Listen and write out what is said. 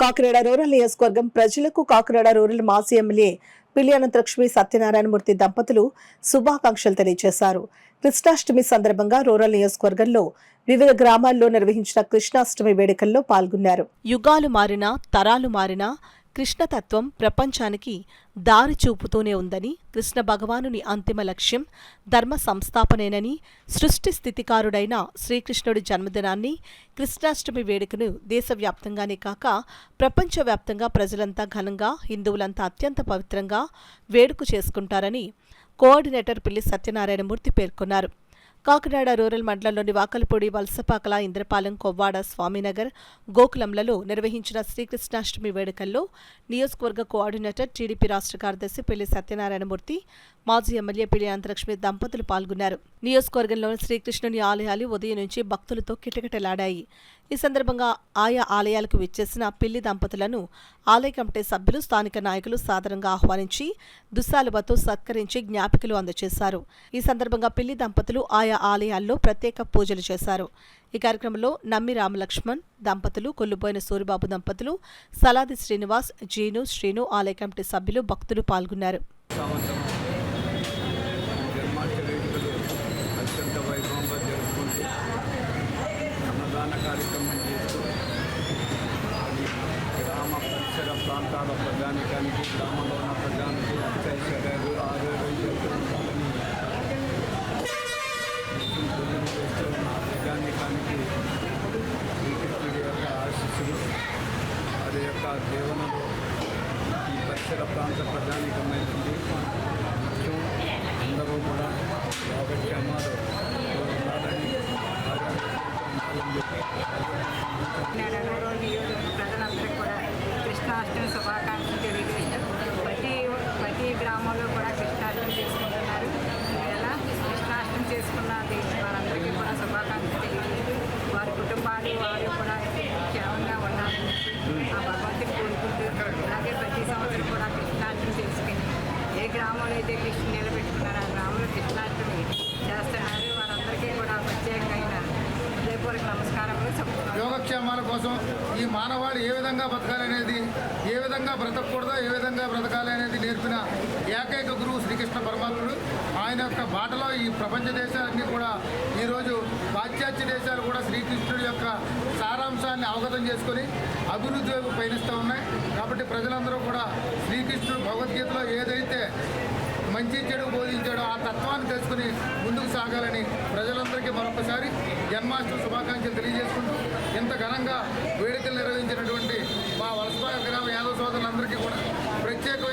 Kakinada rural నియోజకవర్గం ప్రజలకు Kakinada rural మాజీ ఎమ్మెల్యే పిల్లి అనంతలక్ష్మి సత్యనారాయణమూర్తి దంపతులు శుభాకాంక్షలు తెలియజేశారు. కృష్ణాష్టమి సందర్భంగా రూరల్ నియోజకవర్గంలో వివిధ గ్రామాల్లో నిర్వహించిన కృష్ణాష్టమి వేడుకల్లో పాల్గొన్నారు. యుగాలు మారినా తరాలు మారినా కృష్ణతత్వం ప్రపంచానికి దారి చూపుతూనే ఉందని, కృష్ణ భగవానుని అంతిమ లక్ష్యం ధర్మ సంస్థాపనేనని, సృష్టి స్థితికారుడైన శ్రీకృష్ణుడి జన్మదినాన్ని కృష్ణాష్టమి వేడుకను దేశవ్యాప్తంగానే కాక ప్రపంచవ్యాప్తంగా ప్రజలంతా ఘనంగా, హిందువులంతా అత్యంత పవిత్రంగా వేడుక చేసుకుంటారని కోఆర్డినేటర్ పిల్లి సత్యనారాయణమూర్తి పేర్కొన్నారు. కాకినాడ రూరల్ మండలంలోని వాకలపూడి, వలసపాకల, ఇంద్రపాలెం, కొవ్వాడ, స్వామినగర్, గోకులంలలో నిర్వహించిన శ్రీకృష్ణాష్టమి వేడుకల్లో నియోజకవర్గ కోఆర్డినేటర్, టీడీపీ రాష్ట్ర కార్యదర్శి పిల్లి సత్యనారాయణమూర్తి, మాజీ ఎమ్మెల్యే పిల్లి అనంతలక్ష్మి దంపతులు పాల్గొన్నారు. నియోజకవర్గంలోని శ్రీకృష్ణుని ఆలయాలు ఉదయం నుంచి భక్తులతో కిటకిటలాడాయి. ఈ సందర్భంగా ఆయా ఆలయాలకు విచ్చేసిన పిల్లి దంపతులను ఆలయ కమిటీ సభ్యులు, స్థానిక నాయకులు సాదరంగా ఆహ్వానించి దుస్సాలువతో సత్కరించి జ్ఞాపికలు అందజేశారు. ఈ సందర్భంగా పిల్లి దంపతులు ఆయా ఆలయాల్లో ప్రత్యేక పూజలు చేశారు. ఈ కార్యక్రమంలో నమ్మి రామలక్ష్మణ్ దంపతులు, కొల్లుబోయిన సూరిబాబు దంపతులు, సలాది శ్రీనివాస్, జీను, శ్రీను, ఆలయ కమిటీ సభ్యులు, భక్తులు పాల్గొన్నారు. ప్రాంతాల ప్రజానికానికి, గ్రామంలో ఉన్న ప్రజానికి అతిశైశ్వర్యాలు, ఆరోగ్యాలు ప్రజానికానికి శ్రీకృష్ణుడి యొక్క ఆశీస్సులు, అది యొక్క దేవునలో ఈ పరిసర ప్రాంత ప్రజానికమైనది. ముఖ్యం అందరూ కూడా యోగక్షేమాలు ఉండాలని ప్రజలందరికీ కూడా కృష్ణాష్టమి శుభాకాంక్షలు తెలియజేస్తూ ప్రతి గ్రామంలో కూడా కృష్ణాష్టమి చేసుకుంటున్నారు. ఈవేళ కృష్ణాష్టమి చేసుకున్న వారందరికీ కూడా శుభాకాంక్షలు తెలియజేస్తూ వారి కుటుంబాలు వారు కూడా క్షేమంగా ఉండాలని ఆ భగవంతుని కోరుకుంటూ, అలాగే ప్రతి సంవత్సరం కూడా కృష్ణాష్టమి చేసుకుని ఏ గ్రామంలో అయితే కృష్ణుని నిలబెట్టుకున్నారో ఆ గ్రామంలో కృష్ణాష్టమి చేస్తున్నారు. వారందరికీ కూడా ప్రత్యేకమైన హృదయపూర్వక నమస్కారములు చెప్తున్నారు. యోగక్షేమాల కోసం ఈ మానవాళి ఏ విధంగా బతకాలనేది, ఏ విధంగా బ్రతకూడదో ఏ విధంగా బ్రతకాలి అనేది నేర్పిన ఏకైక గురువు శ్రీకృష్ణ పరమాత్ముడు. ఆయన యొక్క బాటలో ఈ ప్రపంచ దేశాలన్నీ కూడా ఈరోజు పాశ్చాత్య దేశాలు కూడా శ్రీకృష్ణుడి యొక్క సారాంశాన్ని అవగతం చేసుకొని అభివృద్ధి వైపు పయనిస్తూ ఉన్నాయి. కాబట్టి ప్రజలందరూ కూడా శ్రీకృష్ణుడు భగవద్గీతలో ఏదైతే మంచి చెడు బోధించాడో ఆ తత్వాన్ని తెలుసుకుని ముందుకు సాగాలని ప్రజలందరికీ మరొకసారి జన్మాష్టమి శుభాకాంక్షలు తెలియజేసుకుంటూ, ఇంత ఘనంగా వేడుకలు నిర్వహించినటువంటి మా వలసపాక గ్రామ యాదవ సోదరులందరికీ కూడా